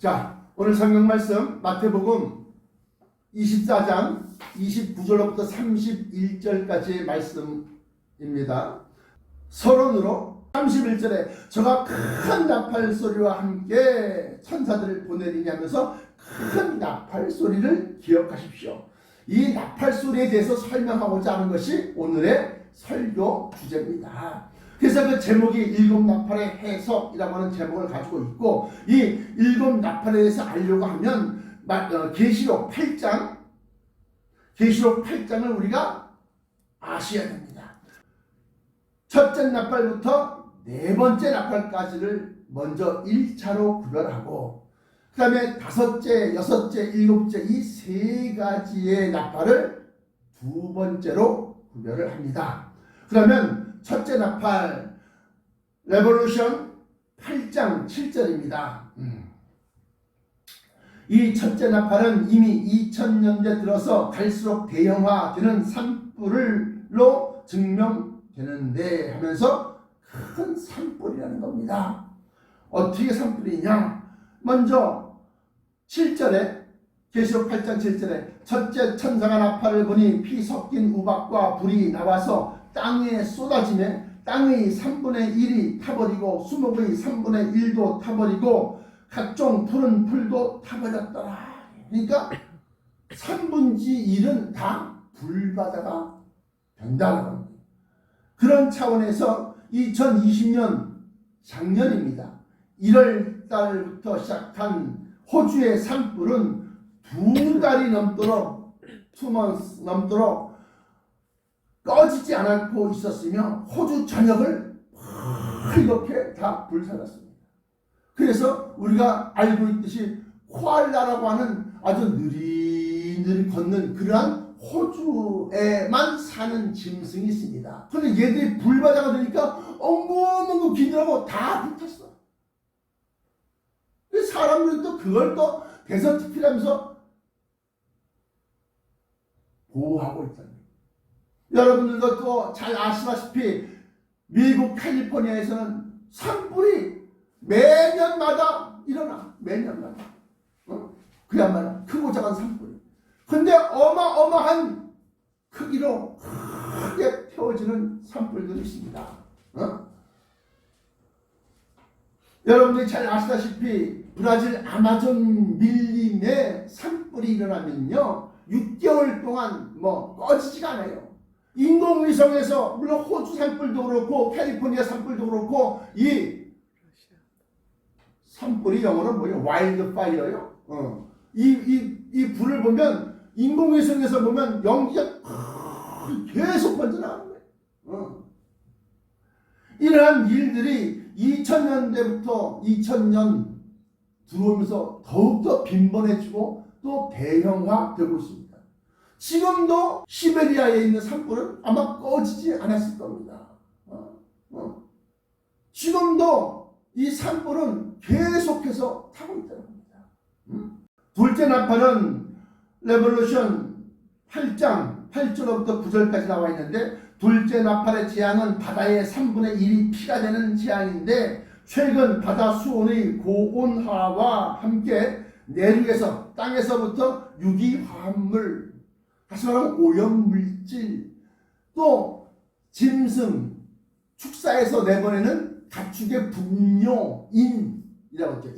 자, 오늘 성경 말씀 마태복음 24장 29절로부터 31절까지의 말씀입니다. 서론으로 31절에 저가 큰 나팔 소리와 함께 천사들을 보내리니 하면서 큰 나팔 소리를 기억하십시오. 이 나팔 소리에 대해서 설명하고자 하는 것이 오늘의 설교 주제입니다. 그래서 그 제목이 일곱 나팔의 해석이라고 하는 제목을 가지고 있고, 이 일곱 나팔에 대해서 알려고 하면 계시록 8장을 우리가 아셔야 됩니다. 첫째 나팔부터 네 번째 나팔까지를 먼저 1차로 구별하고, 그 다음에 다섯째, 여섯째, 일곱째 이 세 가지의 나팔을 두 번째로 구별을 합니다. 그러면 첫째 나팔 레볼루션 8장 7절입니다. 이 첫째 나팔은 이미 2000년대 들어서 갈수록 대형화되는 산불로 증명되는데 하면서 큰 산불이라는 겁니다. 어떻게 산불이냐? 먼저 7절에 계시록 8장 7절에 첫째 천사가 나팔을 보니 피 섞인 우박과 불이 나와서 땅에 쏟아지며 땅의 3분의 1이 타버리고 수목의 3분의 1도 타버리고 각종 푸른 풀도 타버렸더라. 그러니까 3분의 1은 다 불바다가 된다는 겁니다. 그런 차원에서 2020년 작년입니다. 1월 달부터 시작한 호주의 산불은 2달이 넘도록 2 months 넘도록 꺼지지 않고 있었으며 호주 전역을 이렇게 다 불살랐습니다. 그래서 우리가 알고 있듯이 코알라라고 하는 아주 느릿느릿 걷는 그러한 호주에만 사는 짐승이 있습니다. 그런데 얘들이 불바다가 되니까 엉금엉금 기들하고 다 붙었어. 사람들은 또 그걸 또 대서특필하면서 보호하고 있잖아요. 여러분들도 또 잘 아시다시피 미국 캘리포니아에서는 산불이 매년마다 일어나. 매년마다. 그야말로 크고 작은 산불. 근데 어마어마한 크기로 크게 태워지는 산불들이 있습니다. 여러분들이 잘 아시다시피 브라질 아마존 밀림에 산불이 일어나면요 6개월 동안 꺼지지가 않아요. 인공위성에서 물론 호주 산불도 그렇고 캘리포니아 산불도 그렇고 이 산불이 영어로 뭐예요? 와일드 파이어요. 이 불을 보면 인공위성에서 보면 연기가 계속 번져나가는 거예요. 이러한 일들이 2000년대부터 2000년 들어오면서 더욱더 빈번해지고 또 대형화되고 있습니다. 지금도 시베리아에 있는 산불은 아마 꺼지지 않았을 겁니다. 지금도 이 산불은 계속해서 타고 있다는 겁니다. 둘째 나팔은 레볼루션 8장 8절부터 9절까지 나와 있는데, 둘째 나팔의 재앙은 바다의 3분의 1이 피가 되는 재앙인데, 최근 바다 수온의 고온화와 함께 내륙에서 땅에서부터 유기화합물, 다시 말하면 오염물질, 또 짐승, 축사에서 내보내는 가축의 분뇨, 인이라고 했죠.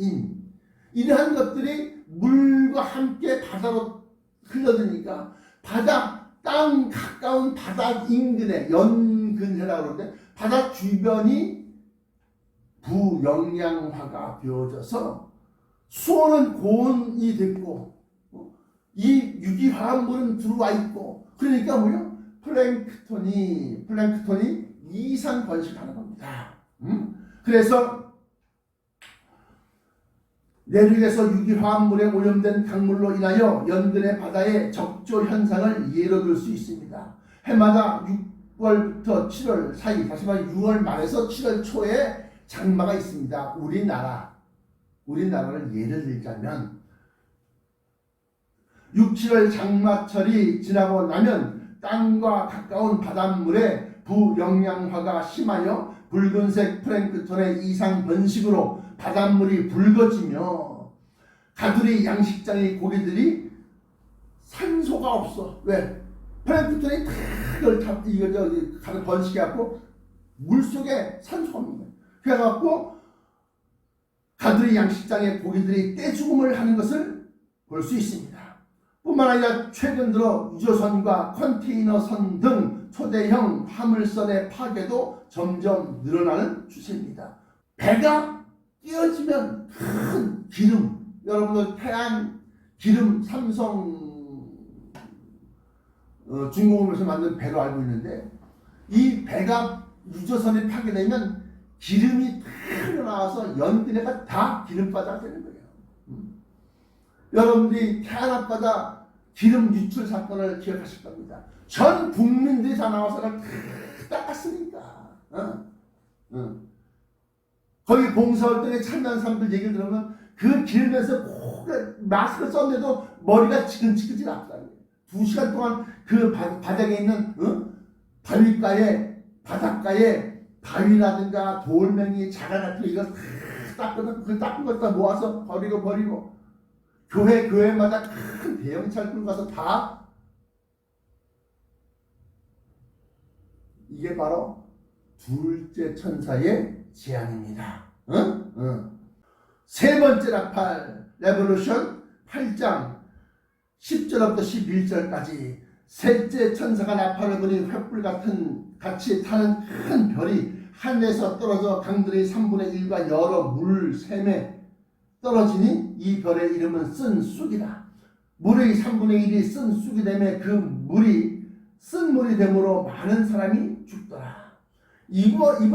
이러한 것들이 물과 함께 바다로 흘러드니까 땅 가까운 바다 인근에 연근해라고 그러는데 바다 주변이 부영양화가 되어져서 수온은 고온이 됐고 이 유기화합물은 들어와 있고, 그러니까 뭐요? 플랭크톤이 이상 번식하는 겁니다. 그래서 내륙에서 유기화합물에 오염된 강물로 인하여 연근의 바다의 적조 현상을 예로 들 수 있습니다. 해마다 6월부터 7월 사이, 다시 말해 6월 말에서 7월 초에 장마가 있습니다. 우리나라를 예를 들자면 6, 7월 장마철이 지나고 나면 땅과 가까운 바닷물에 부영양화가 심하여 붉은색 플랭크톤의 이상 번식으로 바닷물이 붉어지며 가두리 양식장의 고기들이 산소가 없어. 왜? 플랭크톤이 다 이걸 가득 번식해갖고 물속에 산소가 없는 거야. 그래갖고 가두리 양식장의 고기들이 떼죽음을 하는 것을 볼 수 있습니다. 뿐만 아니라 최근 들어 유조선과 컨테이너선 등 초대형 화물선의 파괴도 점점 늘어나는 추세입니다. 배가 끼어지면 큰 기름, 여러분들 태안 기름 삼성 중공업에서 만든 배로 알고 있는데, 이 배가 유조선이 파괴되면 기름이 다 흘러나와서 연기내가 다 기름바다가 되는 거예요. 여러분들이 태안 앞바다 기름 유출 사건을 기억하실 겁니다. 전 국민들이 다 나와서 닦았으니까. 거기 봉사활동에 참여한 사람들 얘기를 들으면 그 기름에서 마스크를 썼는데도 머리가 지근지근지 않더라고요. 2시간 동안 그 바닥에 있는 바닷가에 바위라든가 돌멩이, 자갈 같은 거 이거 닦거든. 그 닦은 것 다 모아서 버리고 교회마다 큰 대형차를 끌고 가서 다, 이게 바로 둘째 천사의 재앙입니다. 세 번째 나팔 레볼루션 8장 10절부터 11절까지 셋째 천사가 나팔을 부니 횃불 같이 타는 큰 별이 하늘에서 떨어져 강들의 3분의 1과 여러 물샘에 떨어지니 이 별의 이름은 쓴 쑥이다. 물의 3분의 1이 쓴 쑥이 되매 그 물이 쓴 물이 되므로 많은 사람이 죽더라. 이번에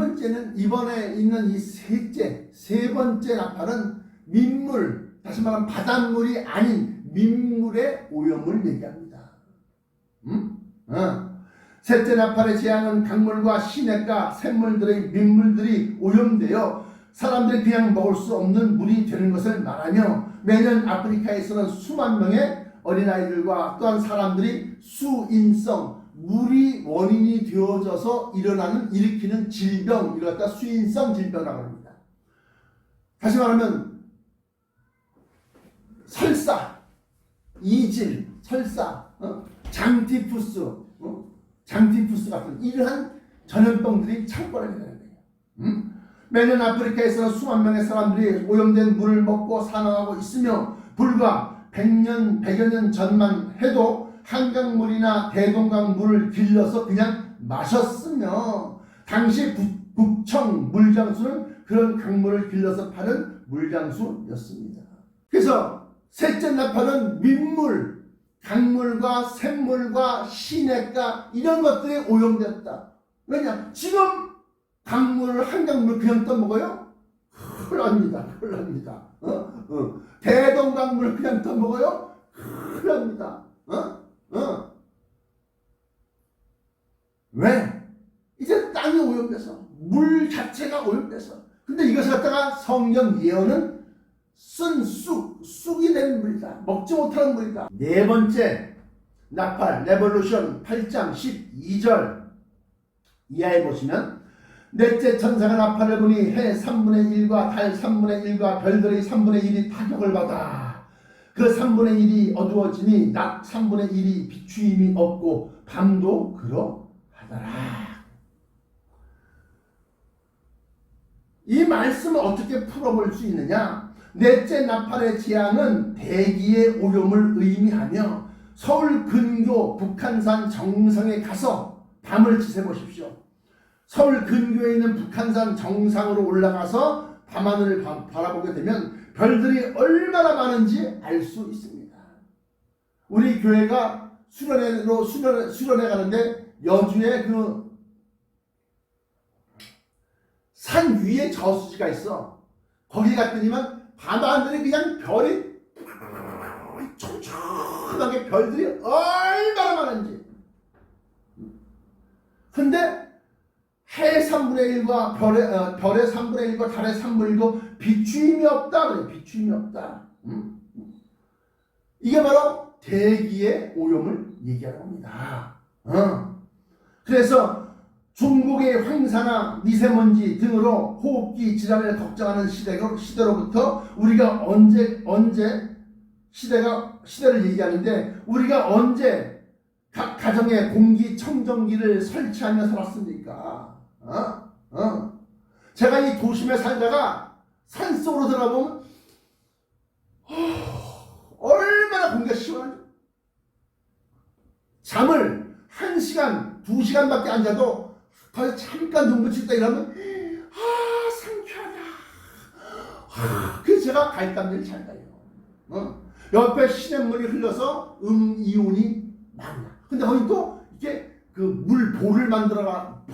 있는 이 세 번째 나팔은 민물, 다시 말하면 바닷물이 아닌 민물의 오염을 얘기합니다. 셋째 나팔의 재앙은 강물과 시냇가 샘물들의 민물들이 오염되어 사람들이 그냥 먹을 수 없는 물이 되는 것을 말하며, 매년 아프리카에서는 수만 명의 어린아이들과 또한 사람들이 수인성, 물이 원인이 되어져서 일으키는 질병, 이걸 갖다 수인성 질병이라고 합니다. 다시 말하면 설사, 이질, 설사, 장티푸스 같은 이러한 전염병들이 창궐하게 되는 거예요. 매년 아프리카에서는 수만 명의 사람들이 오염된 물을 먹고 사망하고 있으며, 불과 100여 년 전만 해도 한강물이나 대동강 물을 길러서 그냥 마셨으며, 당시 북청 물장수는 그런 강물을 길러서 파는 물장수였습니다. 그래서 셋째 나팔은 민물, 강물과 샘물과 시냇가 이런 것들이 오염됐다. 왜냐? 지금 강물을 한강물 그냥 떠먹어요? 큰일 납니다. 대동강물 그냥 떠먹어요? 큰일 납니다. 왜? 이제 땅이 오염돼서, 물 자체가 오염돼서. 근데 이것을 갖다가 성경 예언은 쓴 쑥이 된 물이다. 먹지 못하는 물이다. 네 번째 나팔 레볼루션 8장 12절 이하에 보시면, 넷째 천사가 나팔을 부니 해 3분의 1과 달 3분의 1과 별들의 3분의 1이 타격을 받아 그 3분의 1이 어두워지니 낮 3분의 1이 비추임이 없고 밤도 그러하더라. 이 말씀을 어떻게 풀어볼 수 있느냐? 넷째 나팔의 재앙은 대기의 오염을 의미하며, 서울 근교 북한산 정상에 가서 밤을 지새보십시오. 서울 근교에 있는 북한산 정상으로 올라가서 밤하늘을 바라보게 되면 별들이 얼마나 많은지 알 수 있습니다. 우리 교회가 수련회 가는데 여주에 그 산 위에 저수지가 있어. 거기 갔더니만 밤하늘에 그냥 별이 촘촘하게 별들이 얼마나 많은지. 근데 해의 3분의 1과 별의 3분의 1과 달의 3분의 1과 비추임이 없다. 그래, 비추임이 없다. 이게 바로 대기의 오염을 얘기하는 겁니다. 그래서 중국의 황사나 미세먼지 등으로 호흡기 질환을 걱정하는 시대로부터 우리가 언제 시대를 얘기하는데 우리가 언제 각 가정에 공기청정기를 설치하며 살았습니까? 제가 이 도심에 살다가 산속으로 들어가보면 얼마나 공기가 시원한지. 잠을 1시간, 2시간밖에 안 자도 거기서 잠깐 눈 붙일 때 이러면 상쾌하다. 그래서 제가 갈감기를 잘 가요. 옆에 시냇물이 흘러서 음이온이 많아. 근데 거기 또 이렇게 그 물볼을 만들어가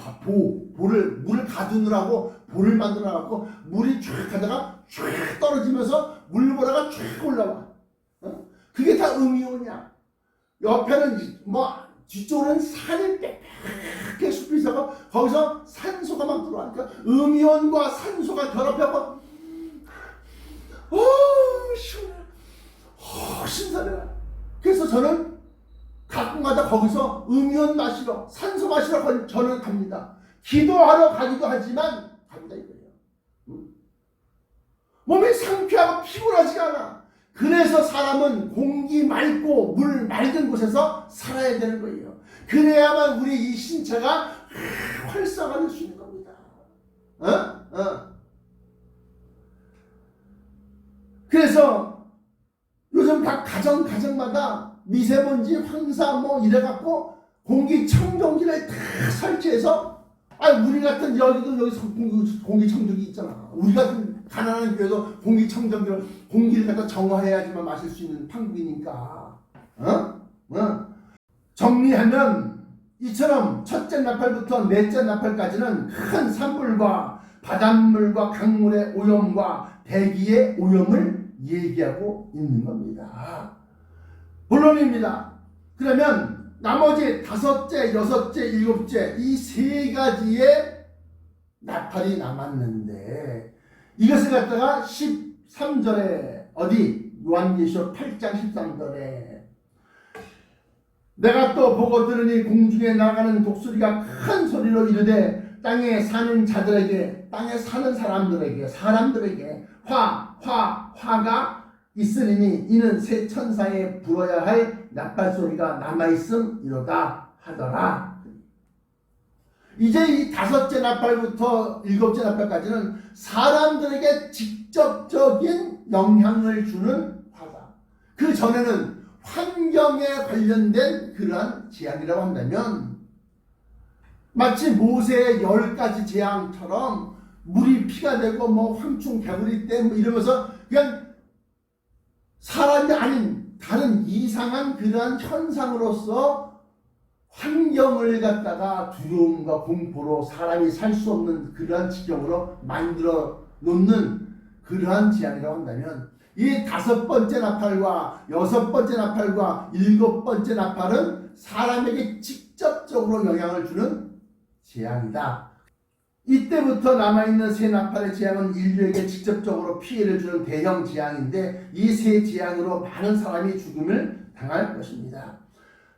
물을 가두느라고 볼을 만들어갖고 물이 쫙 가다가 쫙 떨어지면서 물보라가 쫙 올라와. 그게 다 음이온이야. 옆에는 뭐 뒤쪽으로는 산이 빽빽하게 숲이 있어서 거기서 산소가 막 들어가니까 음이온과 산소가 결합해서 시원해. 신선해. 그래서 저는 가끔가다 거기서 음이온 마시러, 산소 마시러 저는 갑니다. 기도하러 가기도 하지만 갑니다 이거예요. 몸이 상쾌하고 피곤하지가 않아. 그래서 사람은 공기 맑고 물 맑은 곳에서 살아야 되는 거예요. 그래야만 우리 이 신체가 활성화될 수 있는 겁니다. 그래서 요즘 각 가정마다 미세먼지, 황사 뭐 이래갖고 공기청정기를 다 설치해서 우리 같은 여기서 공기청정기 있잖아. 우리 같은 가난한 교회도 공기청정기를 공기를 갖다 정화해야지만 마실 수 있는 판국이니까. 정리하면 이처럼 첫째 나팔부터 넷째 나팔까지는 큰 산불과 바닷물과 강물의 오염과 대기의 오염을 얘기하고 있는 겁니다. 본론입니다. 그러면 나머지 다섯째, 여섯째, 일곱째 이 세 가지의 나팔이 남았는데 이것을 갖다가 13절에 어디 요한계시록 8장 13절에 내가 또 보고 들으니 공중에 나가는 독수리가 큰 소리로 이르되 땅에 사는 자들에게, 땅에 사는 사람들에게 화가 있으리니 이는 새 천사에 불어야 할 나팔 소리가 남아있음이로다 하더라. 이제 이 다섯째 나팔부터 일곱째 나팔까지는 사람들에게 직접적인 영향을 주는 화다. 그 전에는 환경에 관련된 그러한 재앙이라고 한다면 마치 모세의 10가지 재앙처럼 물이 피가 되고 뭐 황충 개구리 때 뭐 이러면서 그냥 사람이 아닌 다른 이상한 그러한 현상으로서 환경을 갖다가 두려움과 공포로 사람이 살 수 없는 그러한 지경으로 만들어 놓는 그러한 재앙이라고 한다면 이 다섯 번째 나팔과 여섯 번째 나팔과 일곱 번째 나팔은 사람에게 직접적으로 영향을 주는 재앙이다. 이때부터 남아있는 세 나팔의 재앙은 인류에게 직접적으로 피해를 주는 대형 재앙인데 이 세 재앙으로 많은 사람이 죽음을 당할 것입니다.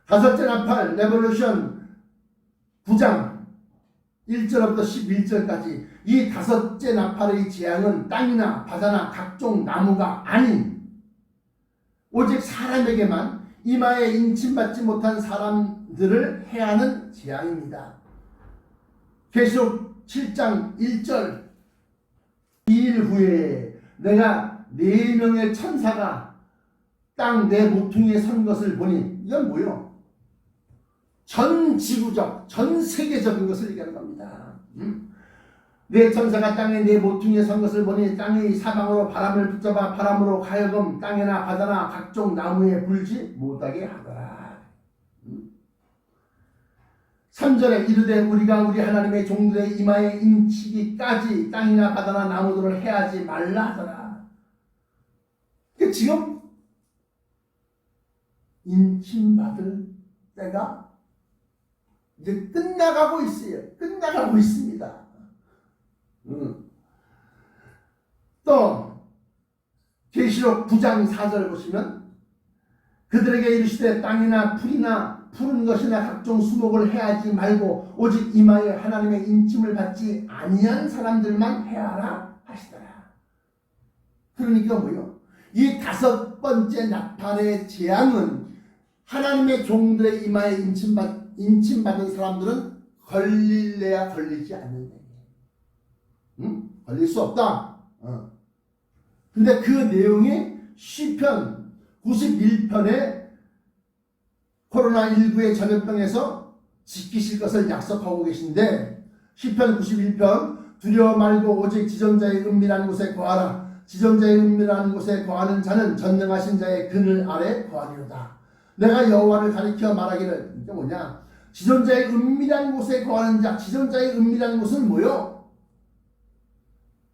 다섯째 나팔 레볼루션 9장 1절부터 11절까지 이 다섯째 나팔의 재앙은 땅이나 바다나 각종 나무가 아닌 오직 사람에게만 이마에 인침받지 못한 사람들을 해하는 재앙입니다. 계시록 7장 1절 2일 후에 내가 4명의 천사가 땅 내 모퉁이에 선 것을 보니 이건 뭐요? 전 지구적, 전 세계적인 것을 얘기하는 겁니다. 내 천사가 땅에 내 모퉁이에 선 것을 보니 땅이 사방으로 바람을 붙잡아 바람으로 하여금 땅이나 바다나 각종 나무에 불지 못하게 하더라. 3절에 이르되 우리가 우리 하나님의 종들의 이마에 인치기까지 땅이나 바다나 나무들을 해하지 말라 하더라. 지금 인침받을 때가 이제 끝나가고 있어요. 끝나가고 있습니다. 또 계시록 9장 4절 보시면 그들에게 이르시되 땅이나 풀이나 푸른 것이나 각종 수목을 해하지 말고 오직 이마에 하나님의 인침을 받지 아니한 사람들만 해하라 하시더라. 그러니까 뭐요? 이 다섯 번째 나타의 재앙은 하나님의 종들의 이마에 인침받은 사람들은 걸릴래야 걸리지 않는다. 응? 걸릴 수 없다. 근데 그 내용이 시편 91편에 코로나19의 전염병에서 지키실 것을 약속하고 계신데, 시편 91편 두려워 말고 오직 지존자의 은밀한 곳에 거하라. 지존자의 은밀한 곳에 거하는 자는 전능하신 자의 그늘 아래 거하리로다. 내가 여호와를 가리켜 말하기를, 이게 뭐냐? 지존자의 은밀한 곳에 거하는 자. 지존자의 은밀한 곳은 뭐요?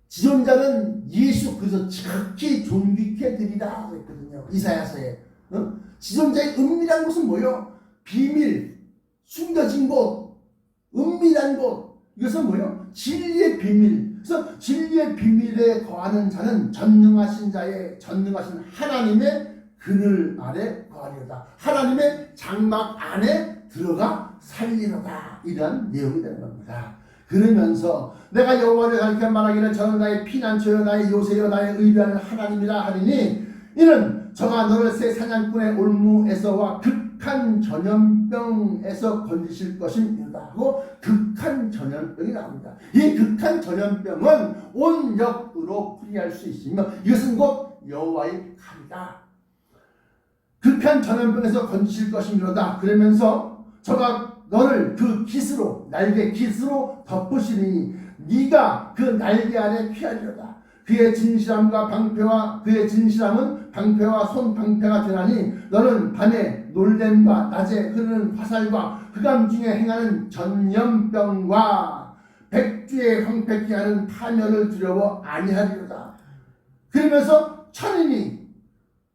지존자는 예수 그리스도 지극히 존귀케 드리라 그랬거든요. 이사야서에. 지존자의 은밀한 곳은 뭐요? 비밀, 숨겨진 곳, 은밀한 곳. 이것은 뭐요? 진리의 비밀. 그래서 진리의 비밀에 거하는 자는 전능하신 하나님의 그늘 아래 거하리로다. 하나님의 장막 안에 들어가 살리로다. 이런 내용이 되는 겁니다. 그러면서 내가 여호와를 가리켜 말하기를 저는 나의 피난처여 나의 요새여 나의 의뢰하는 하나님이라 하리니 이는 저가 너를 새 사냥꾼의 올무에서와 극한 전염병에서 건지실 것입니다 하고 극한 전염병이 나옵니다. 이 극한 전염병은 온 역으로 풀이할 수 있으며 이것은 곧 여호와의 칼이다. 극한 전염병에서 건지실 것입니다. 그러면서 저가 너를 그 깃으로 날개 깃으로 덮으시리니 네가 그 날개 아래 피하리로다. 그의 진실함은 방패와 손 방패가 되나니 너는 밤에 놀램과 낮에 흐르는 화살과 흑암 중에 행하는 전염병과 백주에 황폐케 하는 파멸을 두려워 아니하리로다. 그러면서 천인이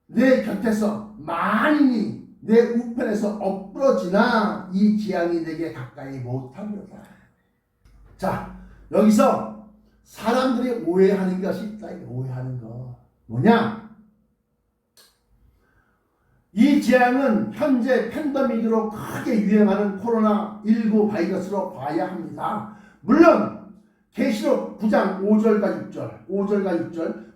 내 곁에서 만인이 내 우편에서 엎부러지나 이 재앙이 내게 가까이 못하리로다. 자, 여기서 사람들이 오해하는 것이 있다. 오해하는 거 뭐냐? 이 재앙은 현재 팬데믹으로 크게 유행하는 코로나19 바이러스로 봐야 합니다. 물론 계시록 9장 5절과 6절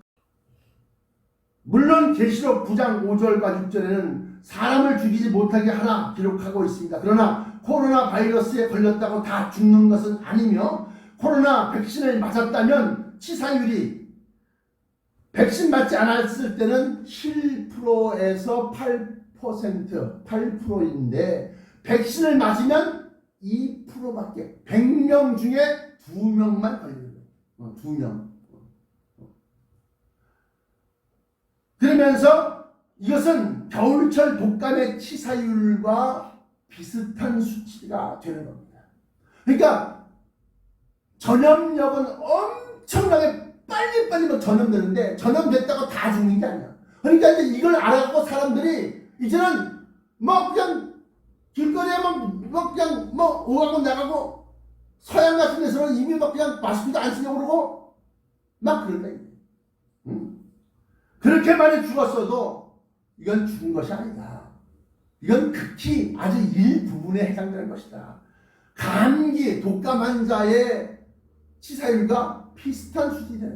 물론 계시록 9장 5절과 6절에는 사람을 죽이지 못하게 하라 기록하고 있습니다. 그러나 코로나 바이러스에 걸렸다고 다 죽는 것은 아니며 코로나 백신을 맞았다면 치사율이 백신 맞지 않았을 때는 7%에서 8%인데 백신을 맞으면 2%밖에 100명 중에 2명만 걸리는 거예요. 2명. 그러면서 이것은 겨울철 독감의 치사율과 비슷한 수치가 되는 겁니다. 그러니까 전염력은 엄청나게 빨리 전염되는데 전염됐다고 다 죽는 게 아니야. 그러니까 이제 이걸 알아갖고 사람들이 이제는 뭐 그냥 길거리에 뭐 그냥 뭐 오가고 나가고 서양 같은 데서는 이미 막 그냥 마스크도 안 쓰려고 그러고 막 그런다. 그렇게 많이 죽었어도 이건 죽은 것이 아니다. 이건 극히 아주 일부분에 해당되는 것이다. 감기, 독감 환자의 치사율과 비슷한 수준이다.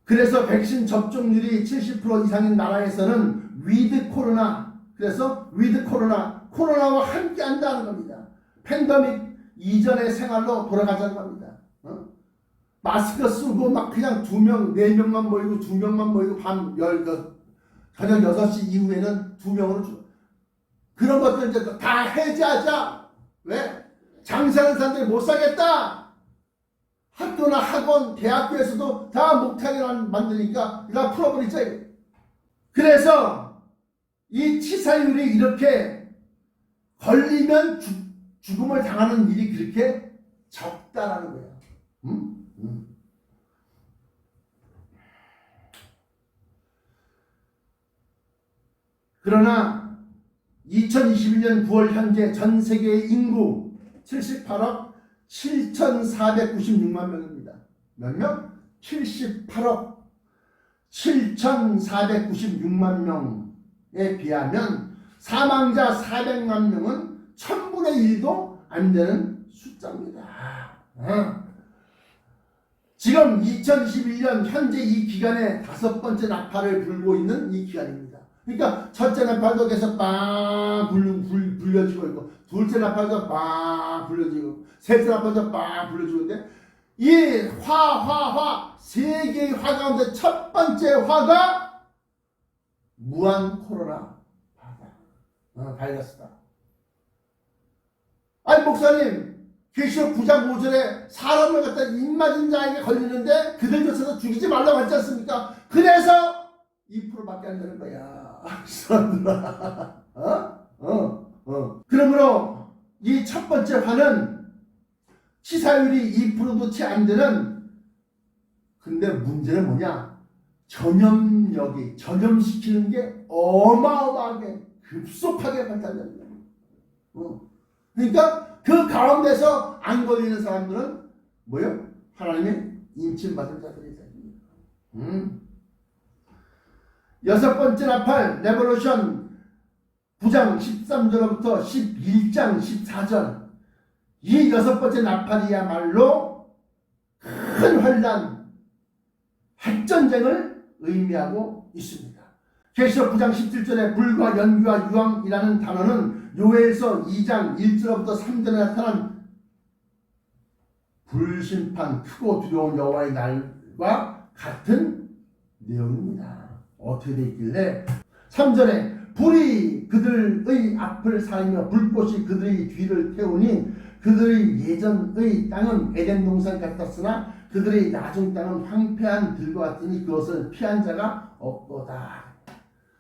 그래서 백신 접종률이 70% 이상인 나라에서는 위드 코로나, 그래서 위드 코로나와 함께 한다는 겁니다. 팬데믹 이전의 생활로 돌아가자는 겁니다. 마스크 쓰고 막 그냥 2명, 4명만 모이고 2명만 모이고 저녁 6시 이후에는 2명으로 줘. 그런 것들 이제 다 해제하자. 왜? 장사하는 사람들이 못 사겠다. 학교나 학원, 대학교에서도 다 못하게 만드니까 다 풀어버리자. 그래서 이 치사율이 이렇게 걸리면 죽음을 당하는 일이 그렇게 적다라는 거예요. 그러나 2021년 9월 현재 전 세계의 인구 78억 7,496만 명입니다. 몇 명? 78억 7,496만 명에 비하면 사망자 400만 명은 1000분의 1도 안 되는 숫자입니다. 지금 2021년 현재 이 기간에 5번째 나팔을 불고 있는 이 기간입니다. 그러니까 첫째 나팔도 계속 빵 불려지고 있고, 둘째 나팔도 빵 불려지고, 셋째 나팔도 빵 불려지고 있는데, 이 세 개의 화 가운데 첫 번째 화가 무한 코로나 바이러스다. 아니 목사님, 계시록 9장 5절에 사람을 갖다 입맞은 자에게 걸리는데 그들조차도 죽이지 말라고 하지 않습니까? 그래서 2%밖에 안 되는 거야. 그러므로 이 첫 번째 화는 치사율이 2%도 채 안 되는, 근데 문제는 뭐냐? 전염시키는 게 어마어마하게 급속하게 발달되는 거예요. 그러니까 그 가운데서 안 걸리는 사람들은 뭐요? 하나님의 인침받은 자들이 됩니다. 여섯 번째 나팔 레볼루션 9장 13절부터 11장 14절, 이 여섯 번째 나팔이야말로 큰 환란, 핵전쟁을 의미하고 있습니다. 계시록 9장 17절에 불과 연기와 유황이라는 단어는 요엘서 2장 1절부터 3절에 나타난 불심판, 크고 두려운 여호와의 날과 같은 내용입니다. 어떻게 되어 있길래 3절에 불이 그들의 앞을 사이며 불꽃이 그들의 뒤를 태우니 그들의 예전의 땅은 에덴 동산 같았으나 그들의 나중 땅은 황폐한 들과 같으니 그것을 피한 자가 없도다.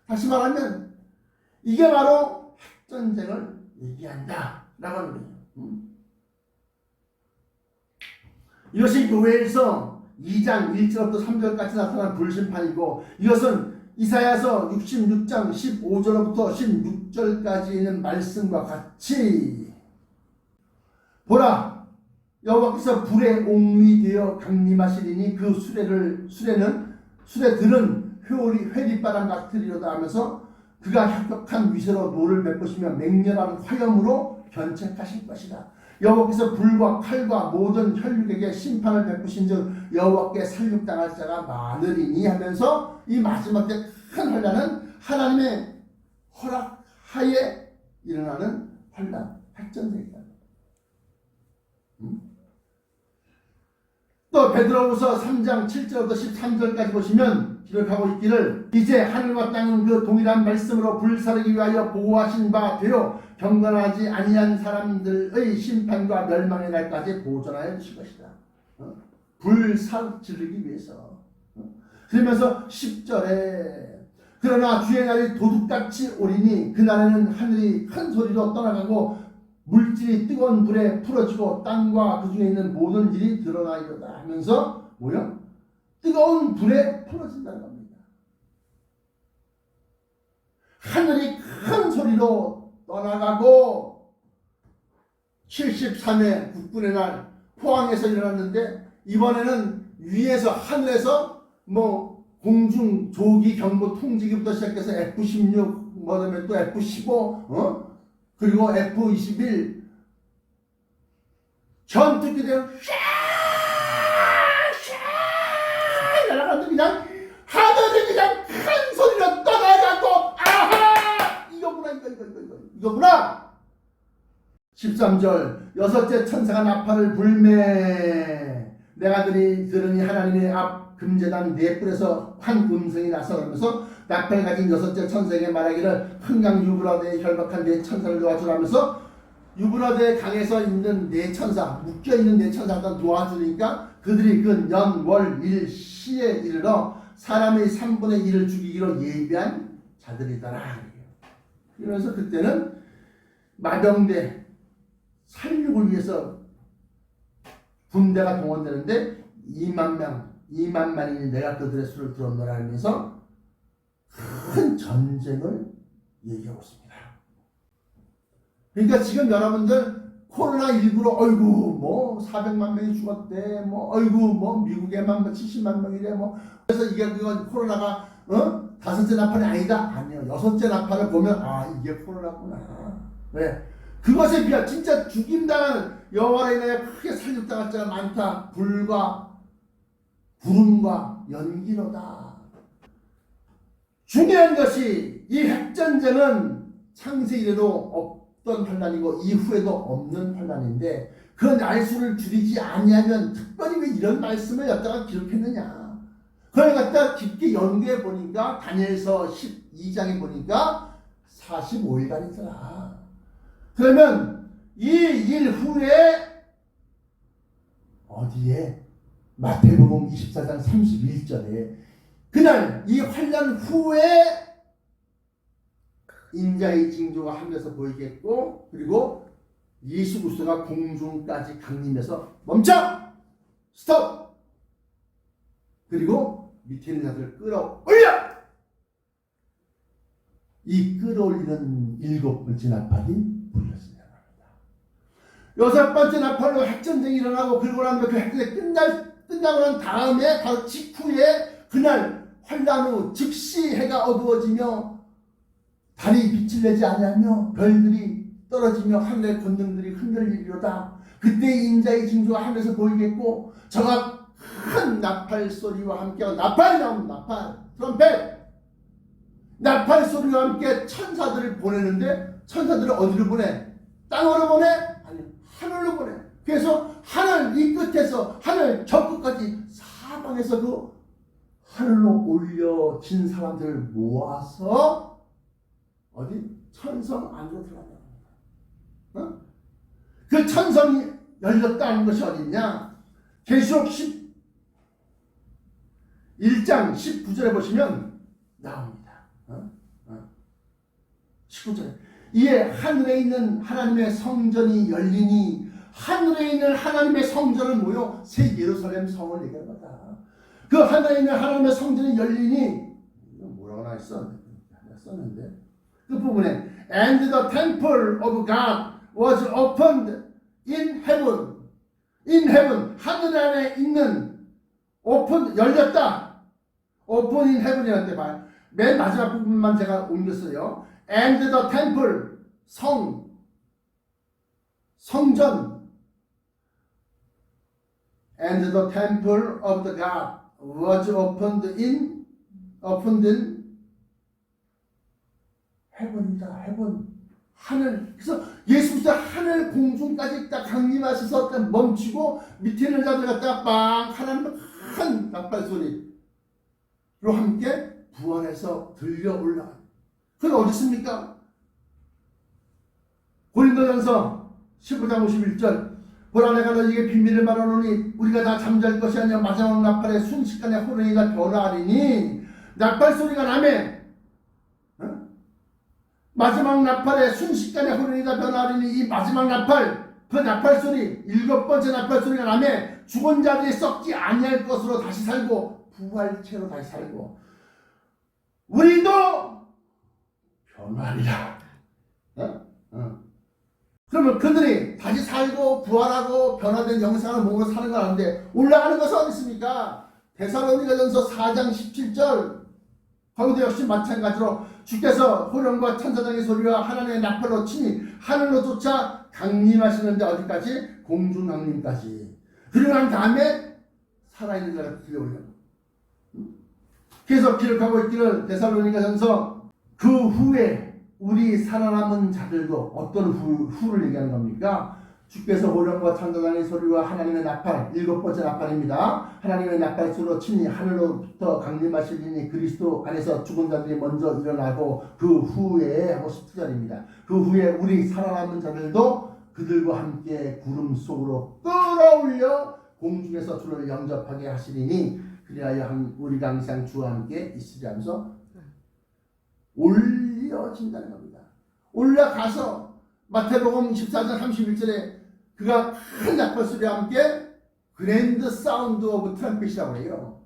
다시 말하면 이게 바로 핵전쟁을 얘기한다 라고 하는 거예요. 이것이 요엘서 2장 1절부터 3절까지 나타난 불심판이고, 이것은 이사야서 66장 15절부터 16절까지 있는 말씀과 같이, 보라 여호와께서 불의 옥이 되어 강림하시리니 그 수레들은 회리바람 같으리로다 하면서 그가 혁혁한 위세로 노를 베푸시며 맹렬한 화염으로 견책하실 것이다. 여호와께서 불과 칼과 모든 혈육에게 심판을 베푸신즉 여호와께 살육당할 자가 많으리니 하면서 이 마지막 때 큰 환란은 하나님의 허락하에 일어나는 환란, 핵전쟁이다. 또 베드로후서 3장 7절부터 13절까지 보시면 기록하고 있기를, 이제 하늘과 땅은 그 동일한 말씀으로 불사르기 위하여 보호하신 바 되어 경건하지 아니한 사람들의 심판과 멸망의 날까지 보존하여 주실 것이다. 불사르기 위해서. 그러면서 10절에 그러나 주의 날이 도둑같이 오리니 그날에는 하늘이 큰 소리로 떠나가고 물질이 뜨거운 불에 풀어지고 땅과 그 중에 있는 모든 일이 드러나리로다 하면서 뭐요? 뜨거운 불에 풀어진다는 겁니다. 하늘이 큰 소리로 떠나가고 73회 국군의 날 포항에서 일어났는데, 이번에는 위에서 하늘에서 공중 조기 경보 통지기부터 시작해서 F-16 그다음에 또 F-15 그리고 F-21 전투기들 샤 날아가는데 그냥 하늘이 그냥 큰 소리로 떠나가고, 아하 이거구나. 13절 여섯째 천사가 나팔을 불매 내가 들으니 하나님의 앞 금제단 네 뿔에서 한 음성이 나서 그러면서 나팔 가진 여섯째 천사에게 말하기를 흥강 유브라데에 혈박한 네 천사를 놓아주라면서 유브라데 강에서 있는 네 천사, 묶여있는 네 천사가 놓아주니까 그들이 그 년, 월, 일, 시에 이르러 사람의 3분의 1을 죽이기로 예비한 자들이더라. 그러면서 그때는 마병대 살육을 위해서 군대가 동원되는데 2만만이 내가 그들의 수를 들었노라 하면서 큰 전쟁을 얘기하고 있습니다. 그러니까 지금 여러분들 코로나19로 어이구 400만 명이 죽었대, 어이구 미국에만 70만 명이래, 그래서 그건 코로나가 다섯째 나팔이 아니다. 아니요, 여섯째 나팔을 보면 이게 코로나구나. 왜? 그것에 비하 진짜 죽임당한 여호와로 인하여 크게 살육당할 자가 많다. 불과 구름과 연기로다. 중요한 것이 이 핵전쟁은 창세 이래로 없던 환난이고 이후에도 없는 환난인데 그 날수를 줄이지 아니하면 특별히 왜 이런 말씀을 갖다가 기록했느냐. 그걸 갖다가 깊게 연구해 보니까 다니엘서 12장에 보니까 45일간이더라. 그러면 이 일 후에 어디에? 마태복음 24장 31절에 그날 이 환난 후에 인자의 징조가 하늘에서 보이겠고 그리고 예수 그리스도가 공중까지 강림해서 멈춰! 스톱! 그리고 밑에 있는 자들을 끌어올려! 이 끌어올리는 7번째 나팔이 불렸습니다. 6번째 나팔로 핵전쟁이 일어나고 그리고 나면 그 핵전쟁이 끝나고 난 다음에 바로 직후에 그날 환난 후 즉시 해가 어두워지며 달이 빛을 내지 아니하며 별들이 떨어지며 하늘의 권능들이 흔들리리로다. 그때 인자의 징조가 하늘에서 보이겠고 저가 큰 나팔 소리와 함께 나팔이 나옵니다. 나팔 트럼펫 나팔 소리와 함께 천사들을 보내는데 천사들을 어디로 보내? 땅으로 보내? 아니 하늘로 보내. 그래서 하늘 이 끝에서 하늘 저 끝까지 사방에서 그 하늘로 올려진 사람들을 모아서 어디? 천성 안으로 들어간다. 어? 그 천성이 열렸다는 것이 어딨냐? 계시록 11장 19절에 보시면 나옵니다. 19절에 이에 하늘에 있는 하나님의 성전이 열리니 하늘에 있는 하나님의 성전을 모여 새 예루살렘 성을 얘기합니다. 그 하늘에 있는 하나님의 성전이 열리니 뭐라고 썼는데 그 부분에 And the temple of God was opened in heaven. In heaven. 하늘 안에 있는 open 열렸다. open in heaven이라는 데 봐요. 맨 마지막 부분만 제가 옮겼어요. And the temple 성전 And the temple of the God was opened in heaven이다. heaven. 하늘. 그래서 예수 그리스도 하늘 공중까지 딱 강림하셔서 딱 멈추고 밑에 있는 자들 갖다가 빵 하나님 큰 나팔 소리로 함께 부활해서 들려 올라가. 그건 어디 있습니까? 고린도전서 15장 51절 보라 내가 너희에게 비밀을 말하노니 우리가 다 잠잘 것이 아니라 마지막 나팔의 순식간에 호련히가 변화하리니 나팔 소리가 나매 마지막 나팔의 순식간에 호련히가 변화하리니 이 마지막 나팔 그 나팔 소리 7번째 나팔 소리가 나매 죽은 자들이 썩지 아니할 것으로 다시 살고 부활체로 다시 살고 우리도 변화하리라. 그러면 그들이 다시 살고 부활하고 변화된 영생을 몸으로 사는 건 아닌데 올라가는 것은 어디 있습니까? 데살로니가전서 4장 17절 거기도 역시 마찬가지로 주께서 호령과 천사장의 소리와 하나님의 나팔로 치니 하늘로 쫓아 강림하시는데 어디까지? 공중 강림까지. 그리고 난 다음에 살아있는 자가 들려올려. 계속 기록하고 있기를 데살로니가전서 그 후에 우리 살아남은 자들도 어떤 후를 얘기하는 겁니까? 주께서 호령과 천사장의 소리와 하나님의 나팔 7번째 나팔입니다. 하나님의 나팔 소리로 치니 하늘로부터 강림하시리니 그리스도 안에서 죽은 자들이 먼저 일어나고 그 후에 하고 17절입니다. 그 후에 우리 살아남은 자들도 그들과 함께 구름 속으로 끌어올려 공중에서 주를 영접하게 하시리니 그리하여 우리가 항상 주와 함께 있으리 하면서 올려진다는 겁니다. 올라가서 마태복음 24장 31절에 그가 큰 나팔 소리와 함께 그랜드 사운드 오브 트럼펫이라고 해요.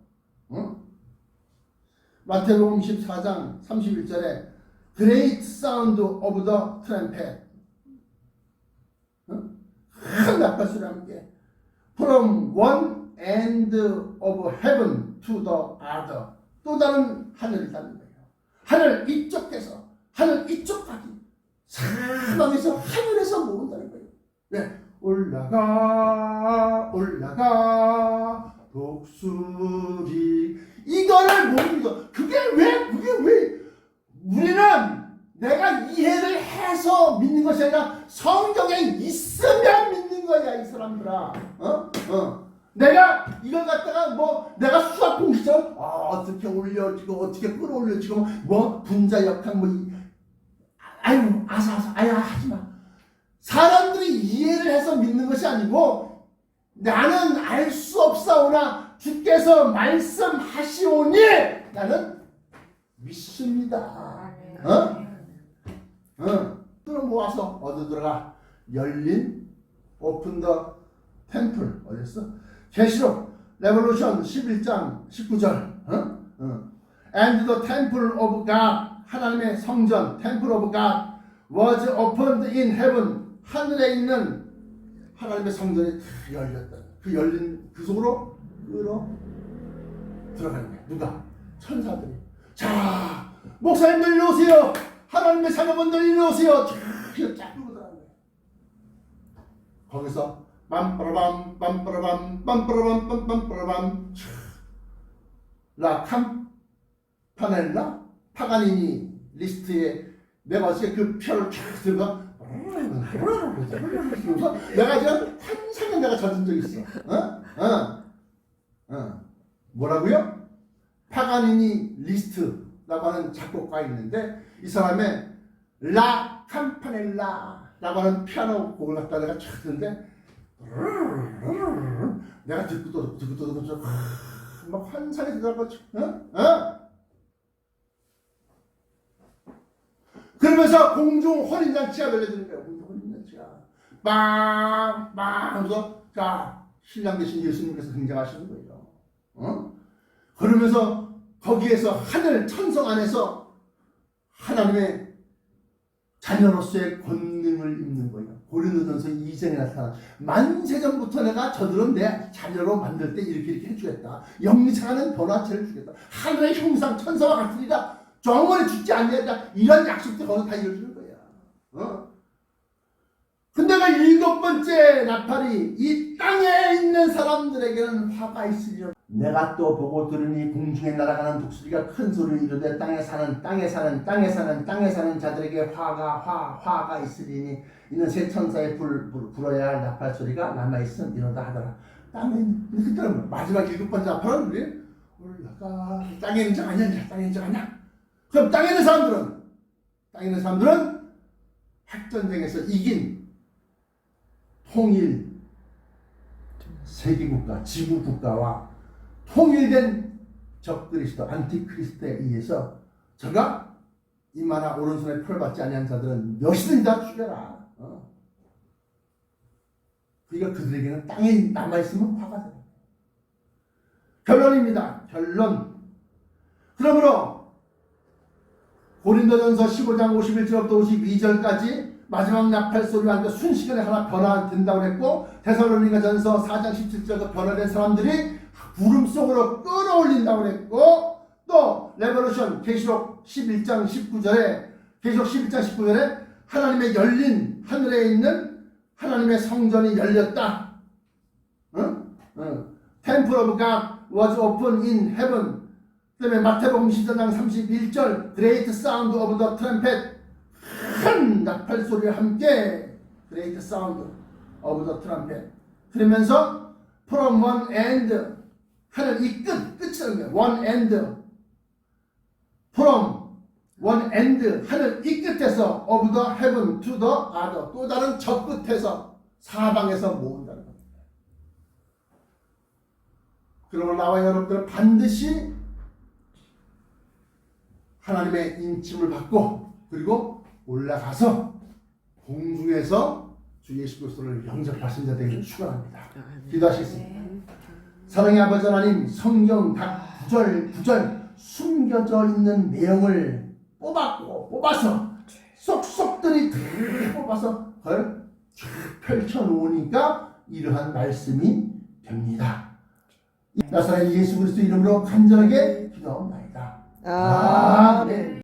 마태복음 14장 31절에 그레이트 사운드 오브 더 트럼펫 큰 나팔 소리와 함께 from one end of heaven to the other 또 다른 하늘이라는 거예요. 하늘 이쪽에서 하늘 이쪽까지 사방에서 하늘에서 모은다는 거예요. 왜? 올라가 독수리 이거를 못 믿어. 그게 왜 우리는 내가 이해를 해서 믿는 것이 아니라 성경에 있으면 믿는 거야 이 사람들아. 내가 이걸 갖다가 뭐 내가 수학 공식처럼 어떻게 올려지고 어떻게 끌어올려지고 뭐 분자 역학 뭐 아유 아유 하지마. 사람들이 이해를 해서 믿는 것이 아니고 나는 알 수 없사오나 주께서 말씀하시오니 나는 믿습니다. 그럼 모아서 어디 들어가? 열린 오픈 더 템플 어딨어? 계시록 레볼루션 11장 19절 And the temple of God 하나님의 성전 temple of God was opened in heaven 하늘에 있는 하나님의 성전이 열렸다. 그 열린 그 속으로 끌어 들어가는 거야. 누가? 천사들이. 자 목사님들 이리 오세요. 하나님의 자녀분들 이리 오세요. 쫙 끌고 들어가는 거야. 거기서 빰빠라밤 빰빠라밤 빰빠라밤 빰빰빠라밤 라 캄파넬라 파가니니 리스트에 내가 어떻게 그 표를 쫙 들어가 내가 지금 환상에 내가 젖은 적 있어. 뭐라고요? 파가니니 리스트라고 하는 작곡가 있는데 이 사람의 라 캄파넬라라고 하는 피아노 곡을 갖다 내가 쫙 듣는데 내가 듣고 또 막 환상에 들어가고 그러면서 공중 혼인잔치가 들려드는 거예요. 공중 혼인잔치가 빵빵 하면서 자 신랑 되신 예수님께서 등장하시는 거예요. 그러면서 거기에서 하늘 천성 안에서 하나님의 자녀로서의 권능을 입는 거예요. 고린도전서 2장에 나타나 만세전부터 내가 저들은 내 자녀로 만들 때 이렇게 해주겠다. 영생하는 변화체를 주겠다. 하늘의 형상 천사와 같으리라. 영원히 죽지 않는다. 이런 약속도 거기서 다 이루어지는 거야. 근데 그 7번째 나팔이 이 땅에 있는 사람들에게는 화가 있으리라. 내가 또 보고 들으니 공중에 날아가는 독수리가 큰 소리로 이르되 땅에 사는 자들에게 화가 있으리니 이는 새 천사의 불어야 할 나팔 소리가 남아있음 이런다 하더라. 땅에 그때는 마지막 7번째 나팔은 우리 올라가 땅에 있는 적 아니야. 그럼 땅에 있는 사람들은 핵전쟁에서 이긴 통일 세계국가 지구국가와 통일된 적그리스도 안티크리스도에 의해서 저가 이마나 오른손에 표를 받지 아니한 자들은 몇이든지 다 죽여라. 그러니까 그들에게는 땅에 남아있으면 화가 돼요. 결론입니다. 결론. 그러므로 고린도전서 15장 51절부터 52절까지 마지막 나팔 소리와 함께 순식간에 하나 변화된다고 했고 데살로니가전서 4장 17절 변화된 사람들이 구름 속으로 끌어올린다고 했고 또 레볼루션 계시록 11장 19절에 하나님의 열린 하늘에 있는 하나님의 성전이 열렸다. Temple of God was open in heaven. 그 다음에 마태복음 14장 31절 Great sound of the trumpet 큰 나팔 소리와 함께 Great sound of the trumpet 그러면서 from one end 하늘 이 끝이라는 거예요. one end from one end 하늘 이 끝에서 of the heaven to the other 또 다른 저 끝에서 사방에서 모은다는 겁니다. 그러므로 나와 여러분들은 반드시 하나님의 인침을 받고 그리고 올라가서 공중에서 주 예수 그리스도를 영접하신 자 되기를 축원합니다. 기도하시겠습니다. 사랑의 아버지 하나님, 성경 각 구절 숨겨져 있는 내용을 뽑아서 쏙쏙들이 뽑아서 그걸 펼쳐놓으니까 이러한 말씀이 됩니다. 나사렛 예수 그리스도 이름으로 간절하게 기도합니다. 아멘.